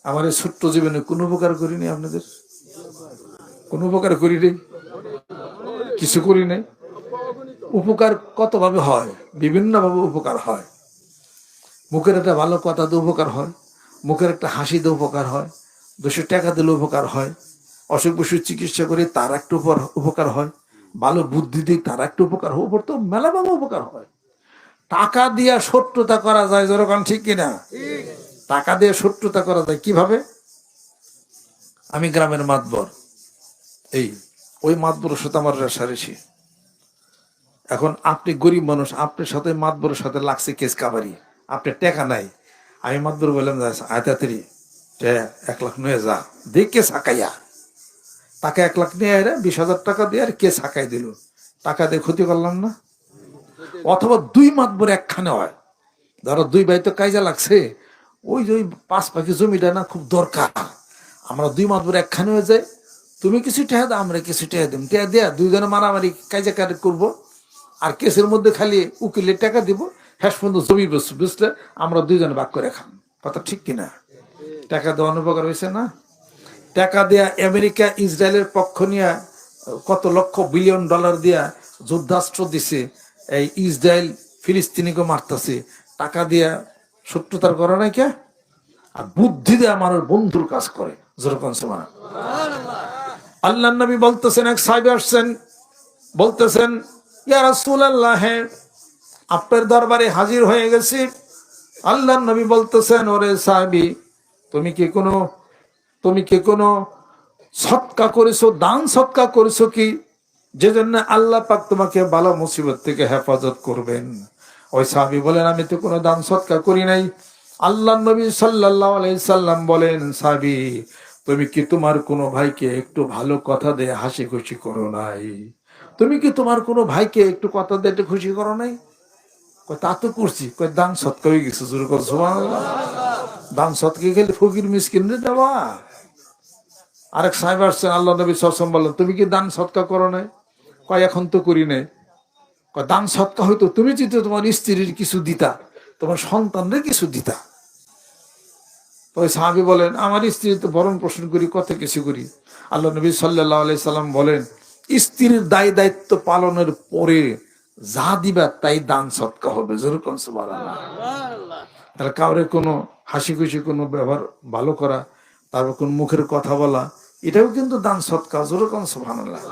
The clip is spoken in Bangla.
আমার এই ছোট্ট জীবনে কোনো উপকার করিনি আপনাদের, কোনো উপকার করি নেই, কিছু করি নাই। উপকার কত ভাবে হয়, বিভিন্ন ভাবে উপকার হয়। মুখের একটা ভালো কথা দিয়ে উপকার হয়, মুখের একটা হাসি দিয়ে উপকার হয়, 200 টাকা দিলে উপকার হয়, অসুখ বিসুখ চিকিৎসা করে তার একটা উপকার হয়, ভালো বুদ্ধি দিয়ে তার একটা উপকার হয়, উপর তো মেলাভাবে উপকার হয়। টাকা দিয়া শত্রুতা করা যায়, যেরকম ঠিক কিনা? টাকা দিয়ে শত্রুতা করা যায় কিভাবে? আমি গ্রামের মাতবর, এই ওই মাতবরের সাথে আমার রেষারেষি। এখন আপনি গরিব মানুষ, আপনার সাথে মাতবরের সাথে লাগছে কেস কাবারি, আপনার টাকা নাই। আমি মাতবর বললাম আয়তাতেরি 1 লাখ নিয়ে যা, দিয়ে কেস হাঁকাইয়া, তাকে 1 লাখ নিয়ে 20,000 টাকা দিয়ে আর কেস হাঁকাই দিল। টাকা দিয়ে ক্ষতি করলাম না? অথবা 2 মাতবর একখানে হয়, ধরো 2 ভাই তো কাজে লাগছে, ওই যে 5 পাখি জমিটা না খুব দরকার, আমরা 2 মাতবর একখানে হয়ে যায়, তুমি কিছু টেহা দাও, আমরা কিছু টেহা দিম, টেহা দেয়া 2 জনে মারামারি কাজে কাজ করবো, আর কেসের মধ্যে খালি উকিলের টাকা দিব, শেষ পর্যন্ত জমি বুঝলে আমরা 2 জনে ভাগ করে খাম। কথা ঠিক কিনা? টাকা দেওয়ার উপকার হয়েছে না? টাকা দেয়া আমেরিকা ইসরায়েলের পক্ষ নিয়ে কত লক্ষ বিলিয়ন ডলার দিয়া যুদ্ধাস্ত্র দিছে, এই ইসরায়েল ফিলিস্তিনিকে মারতেছে, টাকা দিয়া শত্রুতার করে নাই কে? আর বুদ্ধি দিয়ে আমার বন্ধুর কাজ করে, যেরকম সমান। আল্লাহ নবী বলতেছেন, এক সাহাবী আসছেন, বলতেছেন ইয়া রাসূলুল্লাহ, আপনার দরবারে হাজির হয়ে গেছি। আল্লাহ নবী বলতেছেন, ওরে সাহাবী, তুমি কি কোনো সৎকা করেছো, দান সৎকা করেছো কি, যে জন্য আল্লাহ পাক তোমাকে বালা মুসিবত থেকে হেফাজত করবেন? ওই সাহাবী বলেন, আমি তো কোনো দান সৎকা করি নাই। আল্লাহ নবী সাল্লাল্লাহু আলাইহি সাল্লাম বলেন, সাহাবী, তুমি কি তোমার কোনো ভাইকে একটু ভালো কথা দিয়ে হাসি খুশি করো নাই? তুমি কি তোমার কোনো ভাইকে একটু কথা দিয়ে একটু খুশি করো নাই? তা তো করছি। দান সৎকা হয়ে গেছে, জোরে কর সুবহানাল্লাহ। দান সৎকা খেলে ফকির মিসকিনরে দেওয়া। আরেক সাহেব আসছেন, আল্লাহ নবী সাল্লাল্লাহু আলাইহি ওয়াসাল্লাম বললেন, তুমি কি দান সৎকা করো নাই? এখন তো করি নাই। দান সৎকা হইতো তুমি যদি তোমার স্ত্রীর কিছু দিতা, তোমার সন্তানদের কিছু দিতা। ওই সাহাবী বলেন, আমার স্ত্রী তো ভরণ পোষণ করি, কত কিছু করি। আল্লাহ নবী সাল্লাল্লাহু আলাইহি সাল্লাম বলেন, স্ত্রীর দায় দায়িত্ব পালনের পরে যা দিবা তাই দান সৎকা হবে, যেরকম সুবহানাল্লাহ। তাহলে কাউরে কোনো হাসি খুশি কোনো ব্যবহার ভালো করা, তারপর কোন মুখের কথা বলা, এটাও কিন্তু দান সৎকা, যেরকম সুবহানাল্লাহ।